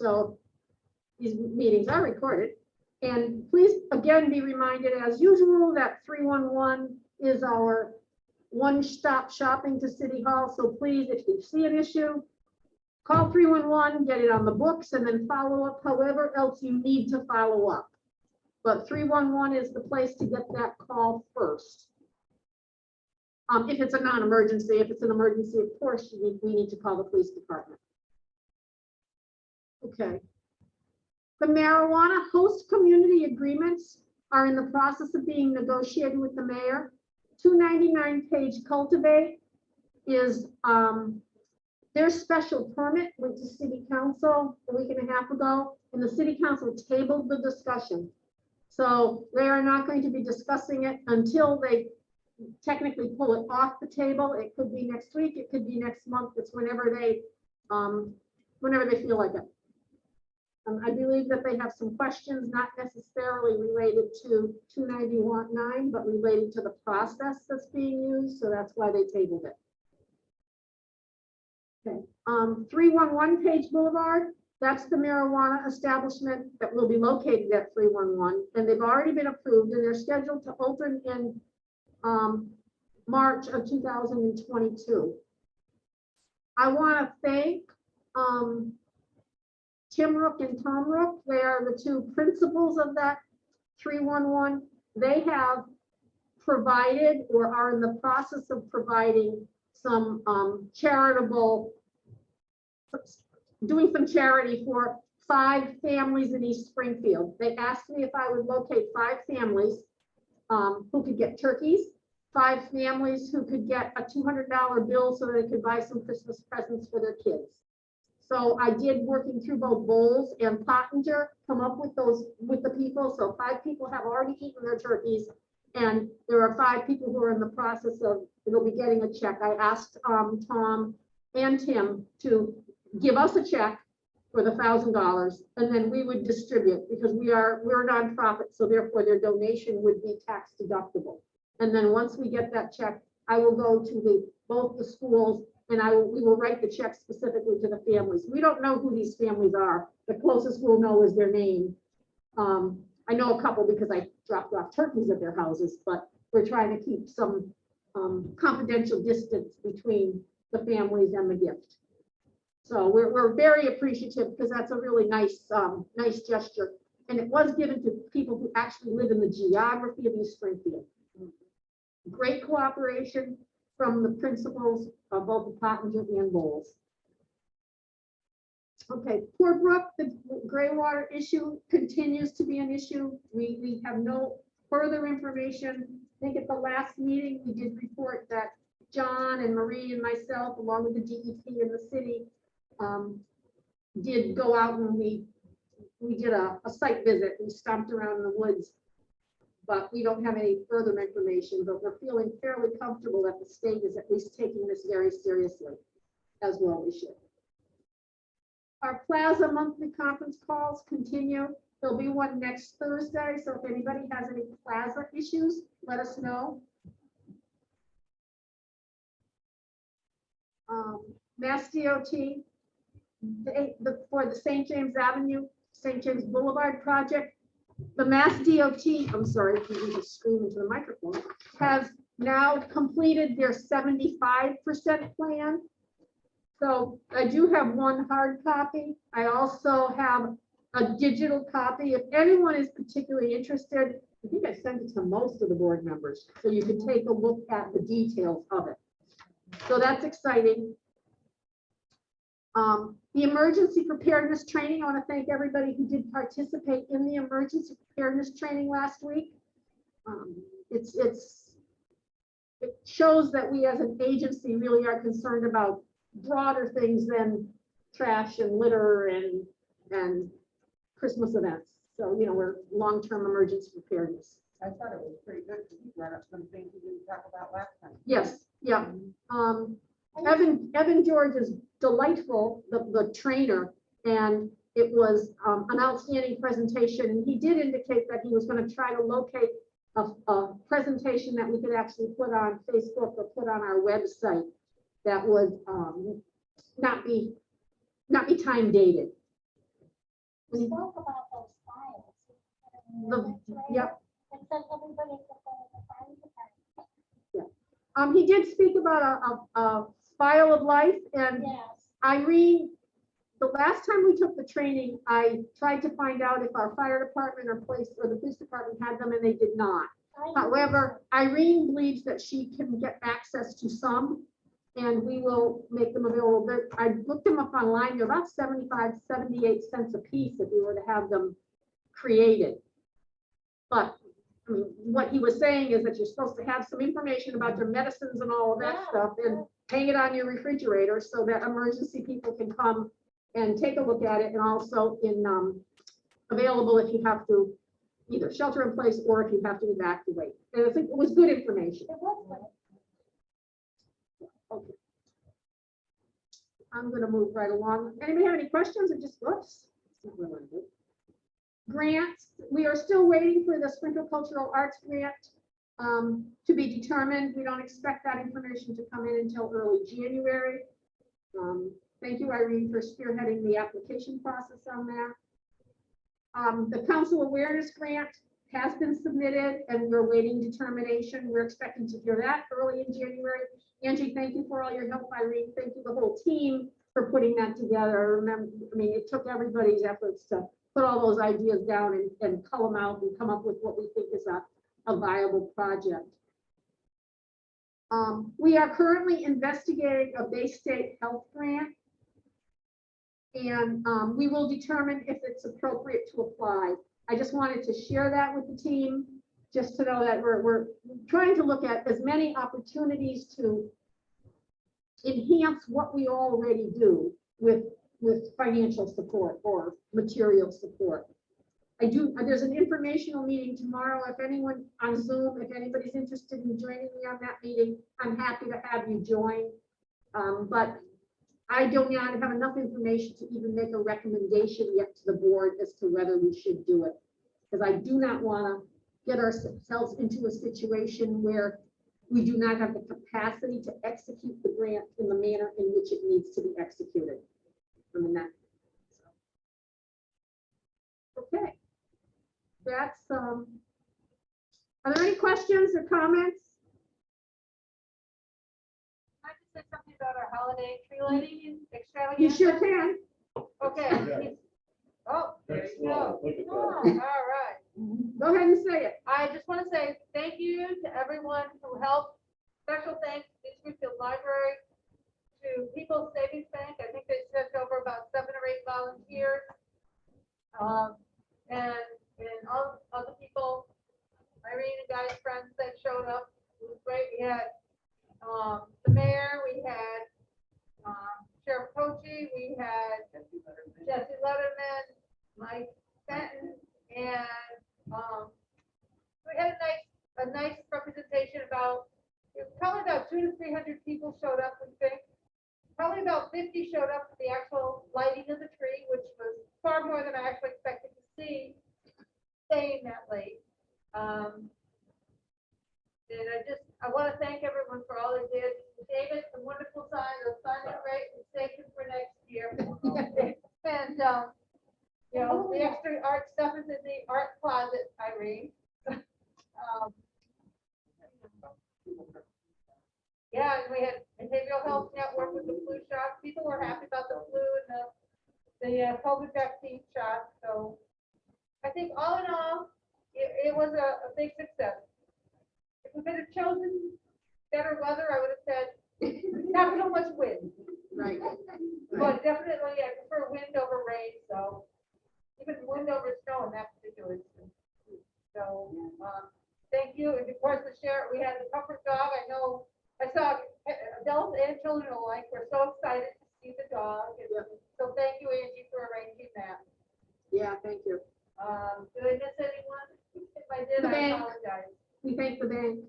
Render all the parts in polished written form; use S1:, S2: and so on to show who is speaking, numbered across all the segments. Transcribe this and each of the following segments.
S1: So these meetings are recorded. And please, again, be reminded as usual that 311 is our one-stop shopping to City Hall. So please, if you see an issue, call 311, get it on the books, and then follow up however else you need to follow up. But 311 is the place to get that call first. If it's a non-emergency, if it's an emergency, of course, we need to call the police department. Okay. The marijuana host community agreements are in the process of being negotiated with the mayor. 299-page cultivate is their special permit went to city council a week and a half ago, and the city council tabled the discussion. So they are not going to be discussing it until they technically pull it off the table. It could be next week, it could be next month. It's whenever they feel like it. I believe that they have some questions, not necessarily related to 291.9, but related to the process that's being used. So that's why they tabled it. Okay. 311 Page Boulevard. That's the marijuana establishment that will be located at 311, and they've already been approved, and they're scheduled to open in March of 2022. I want to thank Tim Rook and Tom Rook. They are the two principals of that 311. They have provided or are in the process of providing some charitable, doing some charity for 5 families in East Springfield. They asked me if I would locate 5 families who could get turkeys, 5 families who could get a $200 bill so they could buy some Christmas presents for their kids. So I did, working through both Bowles and Pottinger, come up with those with the people. So 5 people have already eaten their turkeys, and there are 5 people who are in the process of, they'll be getting a check. I asked Tom and Tim to give us a check for the $1,000, and then we would distribute, because we're a nonprofit, so therefore their donation would be tax deductible. And then once we get that check, I will go to both the schools, and we will write the check specifically to the families. We don't know who these families are. The closest we'll know is their name. I know a couple because I dropped off turkeys at their houses, but we're trying to keep some confidential distance between the families and the gift. So we're very appreciative, because that's a really nice nice gesture. And it was given to people who actually live in the geography of East Springfield. Great cooperation from the principals of both the Pottinger and Bowles. Okay, Port Brook, the gray water issue continues to be an issue. We have no further information. I think at the last meeting, we did report that John and Marie and myself, along with the DEP and the city, did go out, and we did a site visit. We stomped around in the woods, but we don't have any further information, but we're feeling fairly comfortable that the state is at least taking this very seriously, as well we should. Our Plaza monthly conference calls continue. There'll be one next Thursday, so if anybody has any Plaza issues, let us know. Mass DOT, for the St. James Avenue, St. James Boulevard project, the Mass DOT, I'm sorry, if you just scream into the microphone, has now completed their 75% plan. So I do have one hard copy. I also have a digital copy. If anyone is particularly interested, I think I sent it to most of the board members, so you can take a look at the details of it. So that's exciting. The emergency preparedness training, I want to thank everybody who did participate in the emergency preparedness training last week. It shows that we as an agency really are concerned about broader things than trash and litter and Christmas events. So, you know, we're long-term emergency preparedness.
S2: I thought it was pretty good because you brought up some things we didn't talk about last time.
S1: Yes, yeah. Evan George is delightful, the trainer, and it was an outstanding presentation. He did indicate that he was going to try to locate a presentation that we could actually put on Facebook or put on our website that would not be time dated.
S3: We spoke about those files.
S1: Yep.
S3: It says everybody can go to the fire department.
S1: He did speak about a file of life, and
S3: Yes.
S1: Irene, the last time we took the training, I tried to find out if our fire department or the police department had them, and they did not. However, Irene believes that she can get access to some, and we will make them available. I looked them up online, they're about 75, 78 cents a piece if we were to have them created. But I mean, what he was saying is that you're supposed to have some information about your medicines and all of that
S3: Yeah.
S1: stuff, and hang it on your refrigerator so that emergency people can come and take a look at it, and also available if you have to either shelter in place or if you have to evacuate. And I think it was good information.
S3: It was good.
S1: Okay. I'm gonna move right along. Anybody have any questions or just whoops? Grants, we are still waiting for the Springfield Cultural Arts Grant to be determined. We don't expect that information to come in until early January. Thank you, Irene, for spearheading the application process on that. The Council Awareness Grant has been submitted and we're waiting determination. We're expecting to hear that early in January. Angie, thank you for all your help. Irene, thank you, the whole team, for putting that together. Remember, I mean, it took everybody's efforts to put all those ideas down and cull them out and come up with what we think is a viable project. We are currently investigating a Bay State Health Grant. And we will determine if it's appropriate to apply. I just wanted to share that with the team, just to know that we're trying to look at as many opportunities to enhance what we already do with financial support or material support. There's an informational meeting tomorrow. If anyone on Zoom, if anybody's interested in joining me on that meeting, I'm happy to have you join. But I do not have enough information to even make a recommendation yet to the board as to whether we should do it. Because I do not want to get ourselves into a situation where we do not have the capacity to execute the grant in the manner in which it needs to be executed. I mean, okay. That's, are there any questions or comments?
S4: I just said something about our holiday tree lighting
S1: You
S4: extravaganza.
S1: sure can.
S4: Okay. Oh, there you go. All right.
S1: Go ahead and say it.
S4: I just want to say thank you to everyone who helped. Special thanks to the Springfield Library, to People's Savings Bank. I think they sent over about 7 or 8 volunteers. And all other people, Irene and Guy's friends that showed up. It was great. We had the mayor, we had Sheriff Coachy, we had Jesse Letterman, Mike Fenton, and we had a nice representation about, probably about 200 to 300 people showed up, we think. Probably about 50 showed up for the actual lighting of the tree, which was far more than I actually expected to see staying that late. And I want to thank everyone for all they did. David, the wonderful sign of signing rate and station for next year. And, you know, the extra art stuff is in the art closet, Irene. Yeah, and we had Behavioral Health Network with the flu shot. People were happy about the flu and the COVID vaccine shot. So I think all in all, it was a big success. If we could have chosen better weather, I would have said not so much wind.
S1: Right.
S4: But definitely, I prefer wind over rain. So even wind over snow in that particular instance. So thank you. And of course, the sheriff, we had the comfort dog. I know I saw adults and children alike were so excited to see the dog. And so thank you, Angie, for arranging that.
S1: Yeah, thank you.
S4: Did I miss anyone? If I did,
S1: The
S4: I
S1: bank.
S4: apologize.
S1: We thank the bank.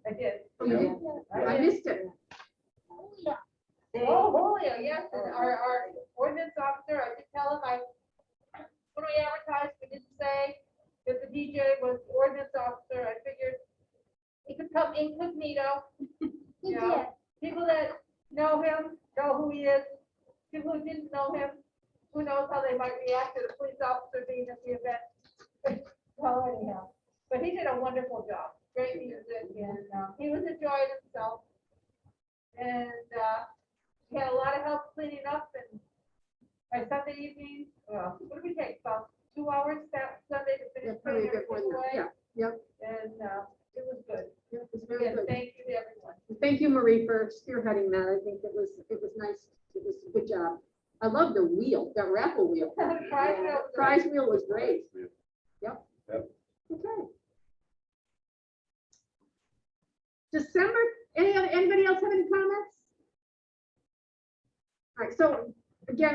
S4: I did.
S1: Oh, you did? I missed it.
S4: Oh, Julio, yes, and our ordinance officer, I did tell him when we advertised, we didn't say that the DJ was the ordinance officer. I figured he could come incognito. You know, people that know him know who he is. People who didn't know him who knows how they might react to the police officer being at the event. Well, anyhow, but he did a wonderful job, great music, and he was enjoying himself. And he had a lot of help cleaning up, and by Sunday evening, what did we take, about 2 hours that Sunday to
S1: Yeah,
S4: finish
S1: pretty
S4: putting
S1: good one.
S4: everything away?
S1: Yeah, yep,
S4: And it was good.
S1: yeah, it was very
S4: Again,
S1: good.
S4: thank you to everyone.
S1: Thank you, Marie, for spearheading that. I think it was nice. It was a good job. I love the wheel, that raffle wheel.
S4: Prize wheel was
S1: Prize wheel was great. Yep.
S5: Yep.
S1: Okay. December, anybody else have any comments? All right, so again,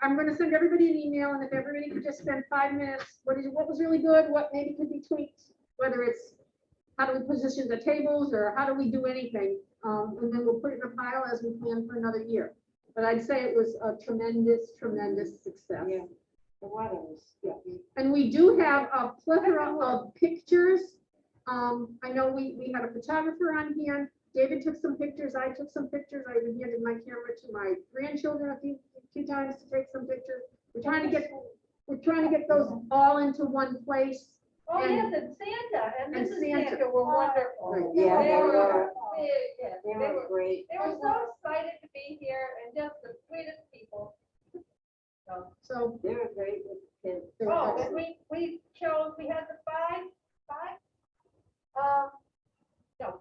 S1: I'm gonna send everybody an email, and if everybody could just spend 5 minutes, what was really good, what maybe could be tweaked, whether it's how do we position the tables, or how do we do anything, and then we'll put it in a pile as we plan for another year. But I'd say it was a tremendous, tremendous success.
S2: Yeah. The weather was, yeah.
S1: And we do have a plethora of pictures. I know we had a photographer on here. David took some pictures. I took some pictures. I even handed my camera to my grandchildren a few times to take some pictures. We're trying to get those all into one place.
S4: Oh,
S1: And-
S4: yes, and Santa and
S1: and
S4: Mrs.
S1: Santa.
S4: Santa were wonderful.
S1: Right.
S2: Yeah,
S4: They
S2: they
S4: were
S2: were.
S4: big, yes,
S2: They were great.
S4: they were so excited to be here and just the sweetest people.
S1: So
S2: They were great with the kids.
S1: they were
S4: Oh, and
S1: excellent.
S4: we had the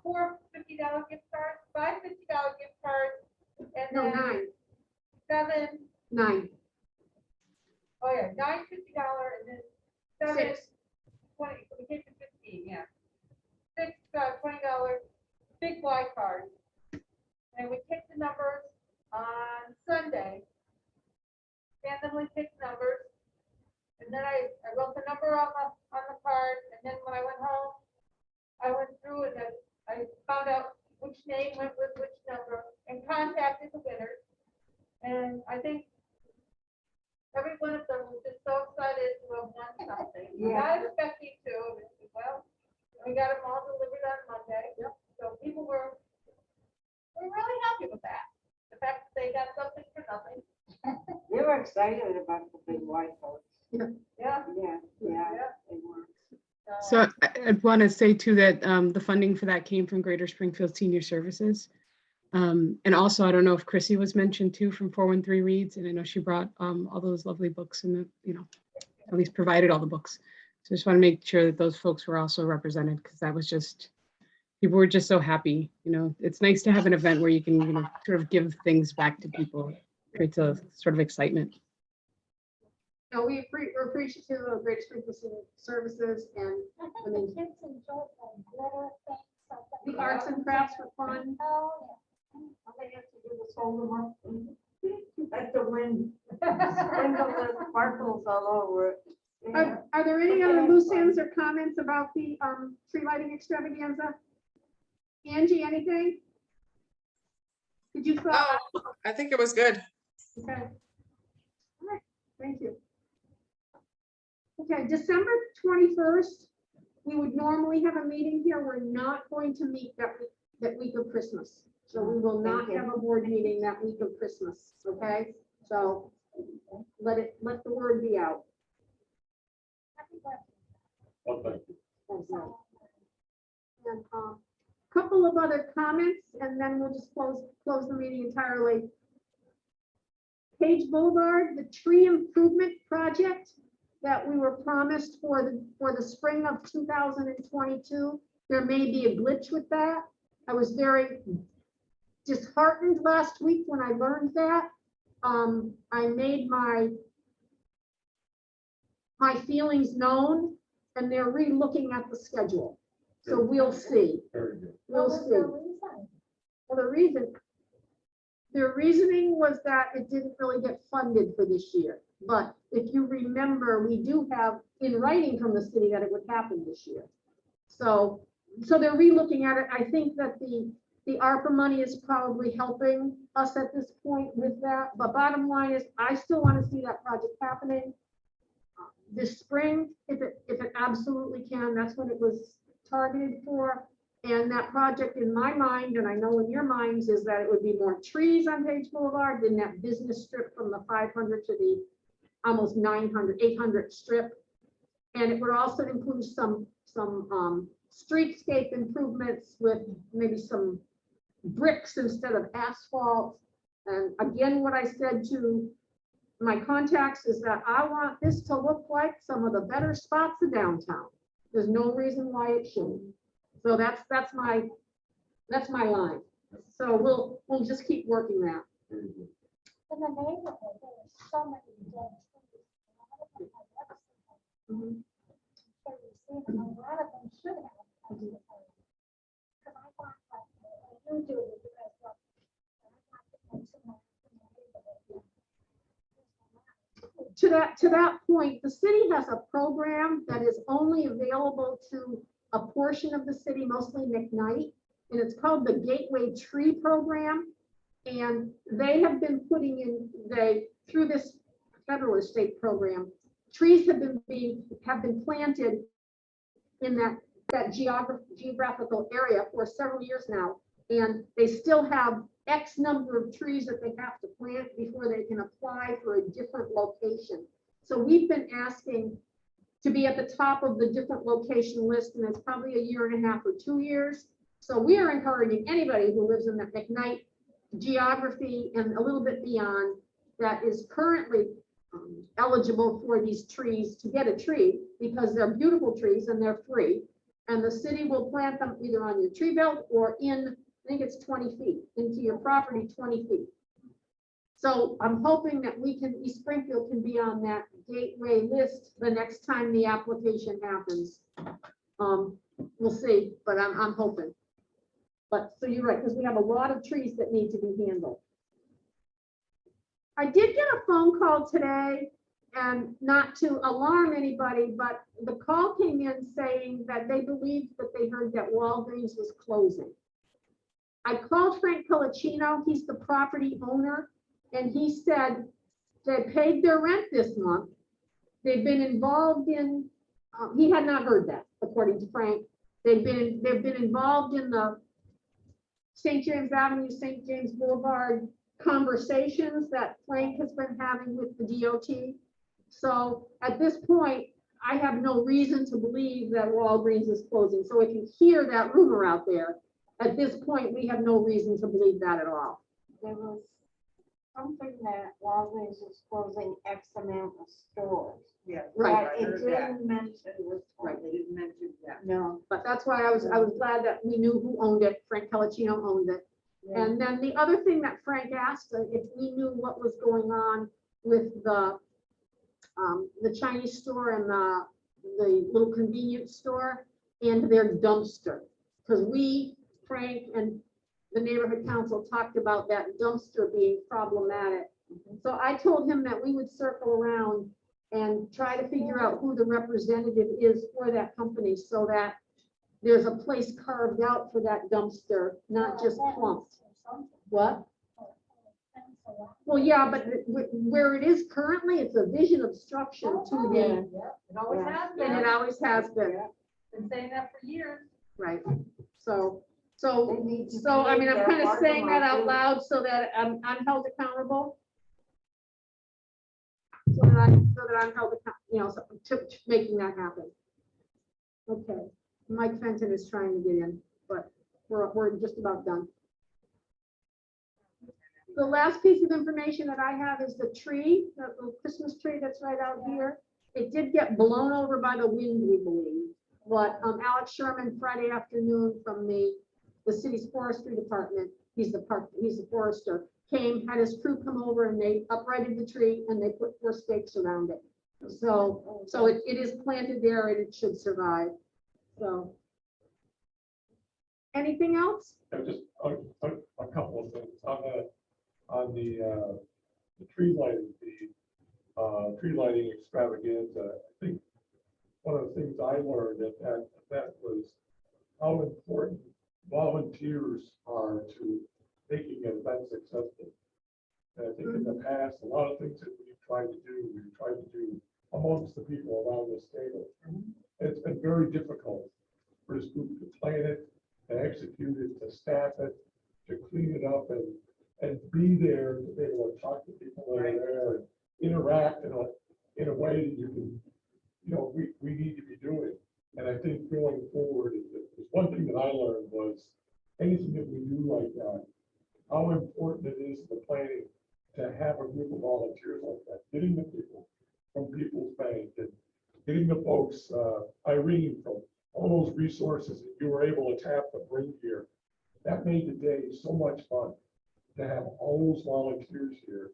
S4: four $50 gift cards, 5 $50 gift cards, and
S1: No,
S4: then 7,
S1: 9.
S4: oh yeah, 9 $50, and then 7
S1: 6.
S4: 20, so we came to 15, yeah. 6 $20 big white cards. And we picked the numbers on Sunday. Randomly picked numbers. And then I wrote the number on the card, and then when I went home, I went through and I found out which name went with which number and contacted the winners. And I think every one of them was just so excited to have won something.
S2: Yeah.
S4: Not expecting to, well, we got them all delivered on Monday.
S1: Yep.
S4: So people were really happy with that. The fact that they got something for nothing.
S2: They were excited about the big white folks.
S4: Yeah.
S2: Yeah, yeah,
S4: Yeah.
S2: they were.
S6: So I'd want to say too that the funding for that came from Greater Springfield Senior Services. And also, I don't know if Chrissy was mentioned too from 413 Reads, and I know she brought all those lovely books and, at least provided all the books. So I just want to make sure that those folks were also represented, because that was just, people were just so happy. It's nice to have an event where you can, sort of give things back to people. Creates a sort of excitement.
S1: No, we're appreciative of Great Springfield Senior Services, and
S3: I think
S1: I
S3: the
S1: mean,
S3: kids enjoyed the glitter things. Like
S1: the arts and crafts were fun.
S3: Oh,
S2: All they have to do is hold them up. Let the wind sprinkle the sparkles all over it. Yeah.
S1: Are there any other loose ends or comments about the tree lighting extravaganza? Angie, anything? Did you thought?
S7: No, I think it was good.
S1: Okay. All right, thank you. Okay, December 21st, we would normally have a meeting here. We're not going to meet that week of Christmas. So we will not
S2: Thank you.
S1: have a board meeting that week of Christmas, okay? So let the word be out.
S3: happy birthday.
S5: Well, thank you.
S1: And couple of other comments, and then we'll just close the meeting entirely. Page Boulevard, the tree improvement project that we were promised for the spring of 2022. There may be a glitch with that. I was very disheartened last week when I learned that. I made my feelings known, and they're re-looking at the schedule. So we'll see.
S5: Very good.
S1: We'll
S3: What was
S1: see.
S3: the reason?
S1: Well, their reasoning was that it didn't really get funded for this year. But if you remember, we do have in writing from the city that it would happen this year. So they're re-looking at it. I think that the ARPA money is probably helping us at this point with that. But bottom line is, I still want to see that project happening this spring, if it absolutely can. That's when it was targeted for. And that project in my mind, and I know in your minds, is that it would be more trees on Page Boulevard than that business strip from the 500 to the almost 900, 800 strip. And it would also include some streetscape improvements with maybe some bricks instead of asphalt. And again, what I said to my contacts is that I want this to look like some of the better spots of downtown. There's no reason why it shouldn't. So that's my line. So we'll just keep working that.
S3: In the neighborhood, there are so many dead trees. A lot of them have
S1: Mhm.
S3: so you see them, a lot of them should have. Because I want, like, you do with the rest of them. And I want to put some more in the neighborhood.
S1: To that point, the city has a program that is only available to a portion of the city, mostly McKnight, and it's called the Gateway Tree Program. And they have been putting in, through this federal or state program, trees have been planted in that geographical area for several years now. And they still have X number of trees that they have to plant before they can apply for a different location. So we've been asking to be at the top of the different location list, and it's probably a year and a half or 2 years. So we are encouraging anybody who lives in the McKnight geography and a little bit beyond that is currently eligible for these trees to get a tree, because they're beautiful trees and they're free. And the city will plant them either on your tree belt or in, I think it's 20 feet, into your property, 20 feet. So I'm hoping that East Springfield can be on that gateway list the next time the application happens. We'll see, but I'm hoping. But so you're right, because we have a lot of trees that need to be handled. I did get a phone call today, and not to alarm anybody, but the call came in saying that they believed that they heard that Walgreens was closing. I called Frank Pellicino, he's the property owner, and he said they paid their rent this month. They've been involved in, he had not heard that, according to Frank. They've been involved in the St. James Avenue, St. James Boulevard conversations that Frank has been having with the DOT. So at this point, I have no reason to believe that Walgreens is closing. So if you hear that rumor out there, at this point, we have no reason to believe that at all.
S2: There was something that Walgreens is closing X amount of stores.
S5: Yeah.
S1: Right.
S2: But it didn't mention this
S1: Right.
S2: one.
S5: They didn't mention that.
S2: No.
S1: But that's why I was glad that we knew who owned it. Frank Pellicino owned it.
S2: Yeah.
S1: And then the other thing that Frank asked, if we knew what was going on with the Chinese store and the little convenience store and their dumpster. Because Frank and the neighborhood council talked about that dumpster being problematic. So I told him that we would circle around and try to figure out who the representative is for that company, so that there's a place carved out for that dumpster, not just clumped. What? Well, yeah, but where it is currently, it's a vision obstruction to the,
S4: It always
S2: Yeah.
S4: has
S1: and
S4: been.
S1: it always has been,
S4: Been saying that for years.
S1: right? So,
S2: They need to
S1: I mean, I'm
S2: pave
S1: kind
S2: their
S1: of saying that
S2: parking
S1: out
S2: lot,
S1: loud so that I'm held accountable. So that I'm held accountable, to making that happen. Okay, Mike Fenton is trying to get in, but we're just about done. The last piece of information that I have is the tree, the little Christmas tree that's right out here. It did get blown over by the wind, we believe. But Alex Sherman, Friday afternoon from the city's forestry department, he's the forester, came, had his crew come over and they uprighted the tree and they put 4 stakes around it. So it is planted there and it should survive. So. Anything else?
S7: Just a couple of things on the tree lighting, the tree lighting extravaganza. I think one of the things I learned at that event was how important volunteers are to making an event successful. And I think in the past, a lot of things that we've tried to do amongst the people around this table. It's been very difficult for this group to plan it, to execute it, to staff it, to clean it up and be there to be able to talk to people that are there and interact. And in a way that you can, we need to be doing. And I think going forward, one thing that I learned was anything that we do like that, how important it is in the planning to have a group of volunteers like that, getting the people from People's Bank and getting the folks, Irene, from all those resources that you were able to tap to bring here. That made the day so much fun to have all those volunteers here,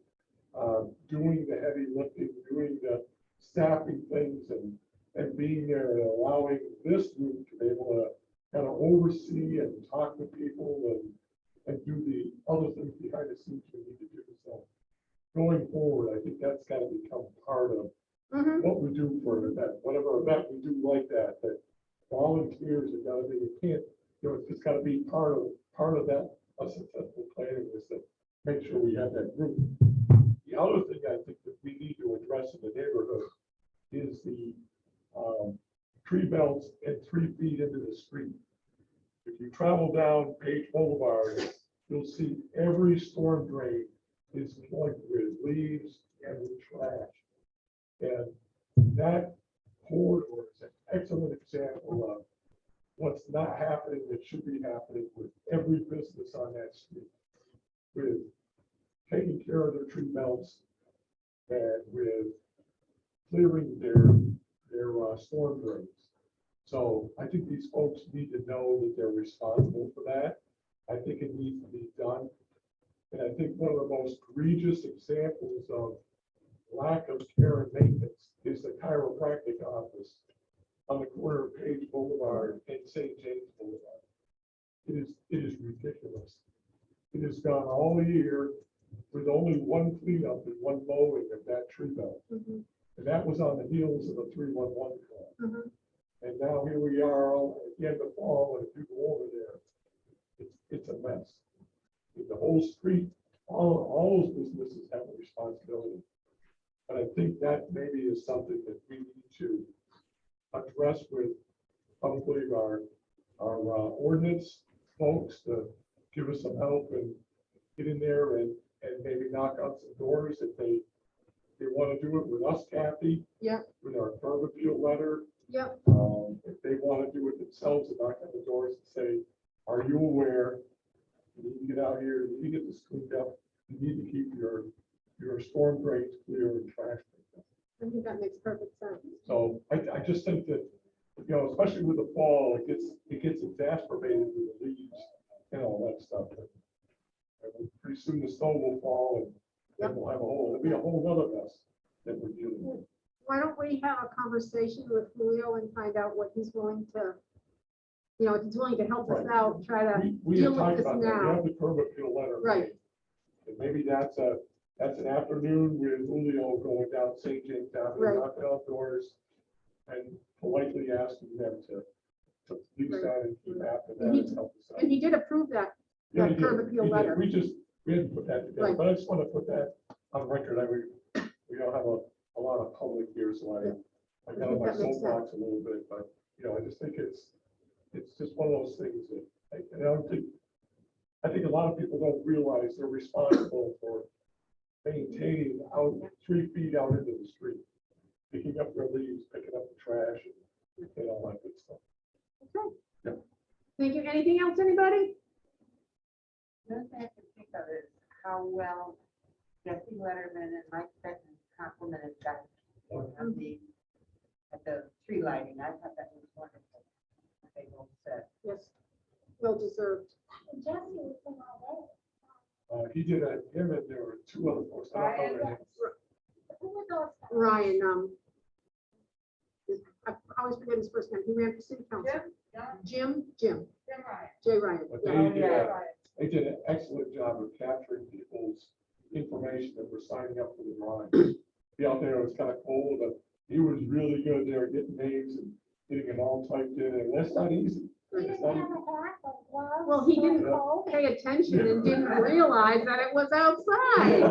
S7: doing the heavy lifting, doing the staffing things and being there and allowing this group to be able to kind of oversee and talk to people and do the other things behind the scenes we need to do. So going forward, I think that's got to become part of what we do for an event, whatever event we do like that, that volunteers have got to be, it can't, it's just got to be part of that, a successful planning is to make sure we have that group. The other thing I think that we need to address in the neighborhood is the tree belts and 3 feet into the street. If you travel down Page Boulevard, you'll see every storm drain is plugged with leaves and with trash. And that corridor is an excellent example of what's not happening that should be happening with every business on that street, with taking care of their tree belts and with clearing their storm drains. So I think these folks need to know that they're responsible for that. I think it needs to be done. And I think one of the most egregious examples of lack of care and maintenance is the chiropractic office on the corner of Page Boulevard and St. James Boulevard. It is ridiculous. It has gone all year with only one cleanup and one mowing of that tree belt. And that was on the heels of the 311 call. And now here we are at the end of fall, and if you go over there, it's a mess. The whole street, all those businesses have a responsibility. But I think that maybe is something that we need to address with probably our ordinance folks to give us some help and get in there and maybe knock on some doors if they want to do it with us, Kathy.
S1: Yep.
S7: With our curb appeal letter.
S1: Yep.
S7: If they want to do it themselves and knock on the doors and say, are you aware? You need to get out here, you need to get this cleaned up, you need to keep your storm drains clear and trash picked up.
S1: I think that makes perfect sense.
S7: So I just think that, especially with the fall, it gets exacerbated with the leaves and all that stuff. And pretty soon the snow will fall and then we'll have it'll be a whole other mess that we're dealing with.
S1: Why don't we have a conversation with Julio and find out what he's willing to, if he's willing to help us out, try to
S7: We
S1: deal
S7: have
S1: with
S7: talked
S1: this
S7: about that. We
S1: now.
S7: have the curb appeal letter.
S1: Right.
S7: And maybe that's an afternoon with Julio going down St. James Avenue,
S1: Right.
S7: knocking on doors and politely asking them to please
S1: Right.
S7: that and keep after that
S1: And he-
S7: and help us out.
S1: And he did approve that
S7: Yeah, he
S1: curb
S7: did.
S1: appeal
S7: He did.
S1: letter.
S7: We hadn't put that together,
S1: Right.
S7: but I just want to put that on record. We don't have a lot of public here, so I got on my
S1: that makes
S7: soapbox a little bit, but, I just think it's just one of those things that, I think a lot of people don't realize they're responsible for maintaining 3 feet out into the street, picking up their leaves, picking up the trash and all that good stuff.
S1: Okay.
S7: Yeah.
S1: Thank you. Anything else, anybody?
S2: The other thing I can think of is how well Jesse Letterman and Mike Beckman complimented guys at the tree lighting. I thought that was wonderful. They both said.
S1: Yes. Well deserved.
S3: And Jesse was in all
S7: He did him and there were 2 other folks. I don't know their
S3: day.
S7: names.
S3: Who were those guys?
S1: Ryan, I always forget his first name. He ran for city council. Jim, Jay Ryan.
S7: But
S1: Yeah.
S7: they did an excellent job of capturing people's information that were signing up for the drawing. Be out there, it was kind of cold, but he was really good there getting names and getting them all typed in, and that's not easy.
S3: He
S7: It's
S3: didn't
S7: not
S3: have
S7: easy.
S3: a hat, like gloves.
S1: Well, he
S3: or
S1: didn't
S3: coat.
S1: pay attention and didn't realize that it was outside.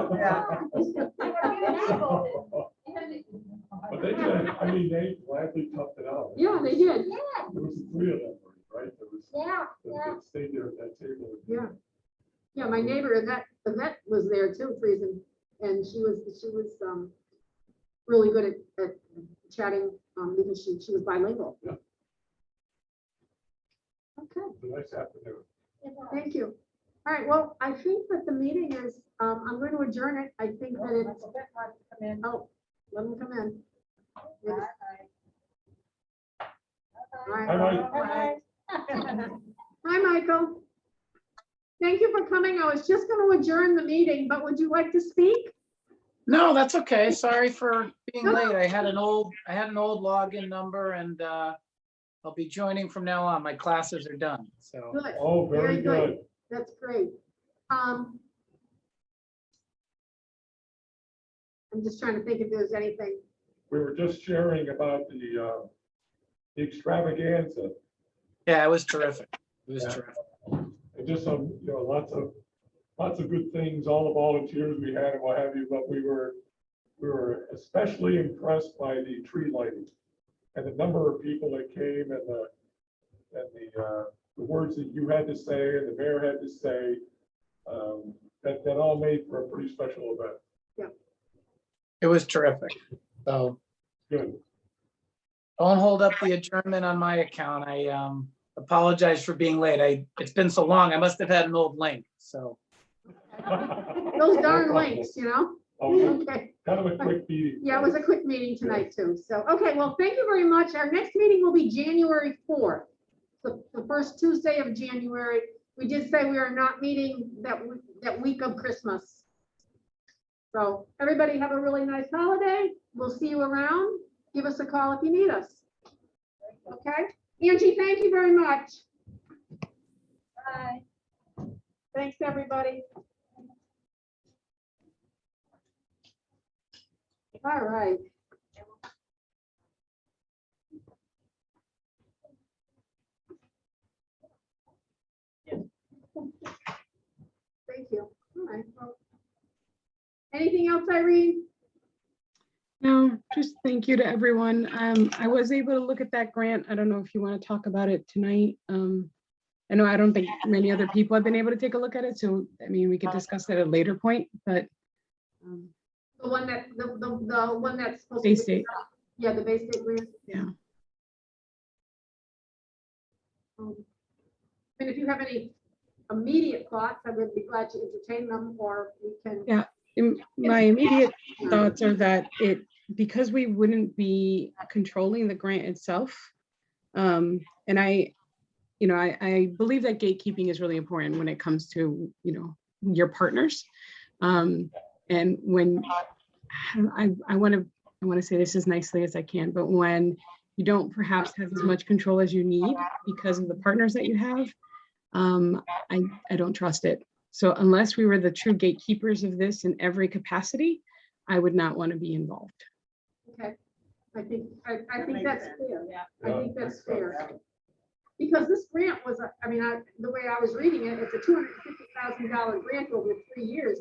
S7: But they did, they gladly toughed it out.
S1: Yeah, they did.
S3: Yeah,
S7: There was 3 of them, right? There was,
S3: yeah.
S7: that stayed there at that table.
S1: Yeah. Yeah, my neighbor, Yvette was there too, freezing, and she was really good at chatting, because she was bilingual.
S7: Yeah.
S1: Okay,
S7: It's a nice afternoon.
S1: thank you. All right, well, I think that the meeting is, I'm going to adjourn it. I think that it's, oh, let them come in. All right.
S7: Bye-bye.
S1: Hi, Michael. Thank you for coming. I was just going to adjourn the meeting, but would you like to speak?
S5: No, that's okay. Sorry for being late. I had an old login number and I'll be joining from now on. My classes are done, so.
S1: Good.
S7: Oh, very good.
S1: That's great. I'm just trying to think if there's anything.
S7: We were just sharing about the extravaganza.
S5: Yeah, it was terrific. It was
S7: Yeah.
S5: terrific.
S7: And just some, lots of good things, all the volunteers we had and what have you, but we were especially impressed by the tree lighting and the number of people that came and the words that you had to say and the mayor had to say, that all made for a pretty special event.
S5: It was terrific. So
S7: Good.
S5: don't hold up the adjournment on my account. I apologize for being late. It's been so long. I must have had an old link, so.
S1: Those darn links,
S7: Oh, yeah.
S1: Okay.
S7: Kind of a quick meeting.
S1: Yeah, it was a quick meeting tonight too. So, okay, well, thank you very much. Our next meeting will be January 4th, the first Tuesday of January. We did say we are not meeting that week of Christmas. So everybody have a really nice holiday. We'll see you around. Give us a call if you need us. Okay? Angie, thank you very much.
S4: Bye.
S1: Thanks, everybody. All right. Thank you. All right. Well, anything else, Irene?
S6: No, just thank you to everyone. I was able to look at that grant. I don't know if you want to talk about it tonight. I know I don't think many other people have been able to take a look at it, so I mean, we could discuss that at a later point, but
S1: The one that, the one that's supposed to
S6: Bay
S1: be.
S6: State.
S1: Yeah, the Bay State grant.
S6: Yeah.
S1: And if you have any immediate thoughts, I would be glad to entertain them, or we can.
S6: Yeah. My immediate thoughts are that because we wouldn't be controlling the grant itself, and I believe that gatekeeping is really important when it comes to, your partners. And when I want to say this as nicely as I can, but when you don't perhaps have as much control as you need because of the partners that you have, I don't trust it. So unless we were the true gatekeepers of this in every capacity, I would not want to be involved.
S1: Okay, I think that's fair.
S4: Yeah.
S1: I think that's fair. Because this grant was, the way I was reading it, it's a $250,000 grant over 3 years,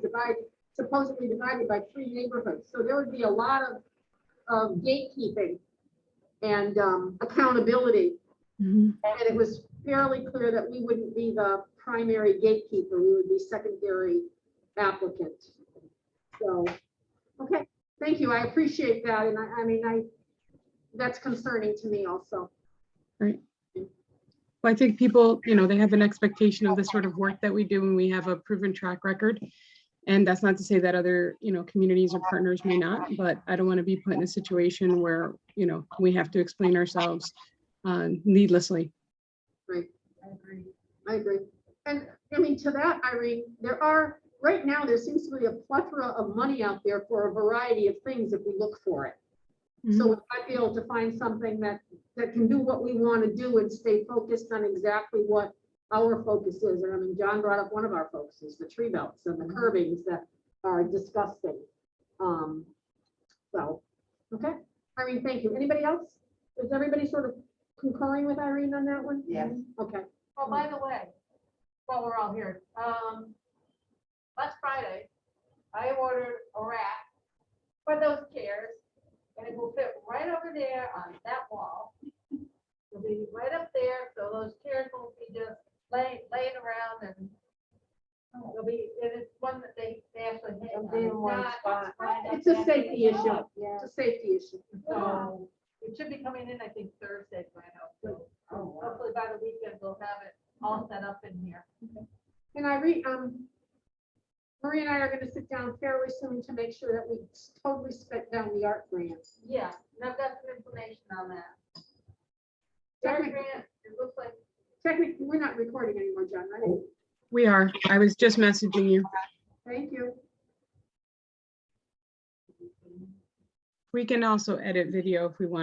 S1: supposedly divided by 3 neighborhoods. So there would be a lot of gatekeeping and accountability.
S6: Mhm.
S1: And it was fairly clear that we wouldn't be the primary gatekeeper, we would be secondary applicant. So, okay, thank you, I appreciate that, and that's concerning to me also.
S6: Right. Well, I think people, they have an expectation of the sort of work that we do, and we have a proven track record. And that's not to say that other, communities or partners may not, but I don't want to be put in a situation where, we have to explain ourselves needlessly.
S1: Right, I agree. And to that, Irene, right now, there seems to be a plethora of money out there for a variety of things if we look for it. So we might be able to find something that can do what we want to do and stay focused on exactly what our focus is. And John brought up one of our focuses, the tree belts and the curbings that are disgusting. So, okay, Irene, thank you. Anybody else? Is everybody sort of concurring with Irene on that one?
S2: Yes.
S1: Okay.
S4: Oh, by the way, while we're all here, last Friday, I ordered a rack for those chairs, and it will fit right over there on that wall. It'll be right up there, so those chairs won't be just laying around, and it's one that they actually
S2: It'll be in one spot.
S1: It's a safety issue.
S2: Yeah.
S1: It's a safety issue.
S4: So it should be coming in, I think, Thursday, so I know. So hopefully by the weekend, we'll have it all set up in here.
S1: And Marie and I are gonna sit down fairly soon to make sure that we totally spent down the art grants.
S4: Yeah, and I've got some information on that. Art grant, it looks like,
S1: Technically, we're not recording anymore, John, right?
S6: We are. I was just messaging you.
S1: Thank you.
S6: We can also edit video if we want.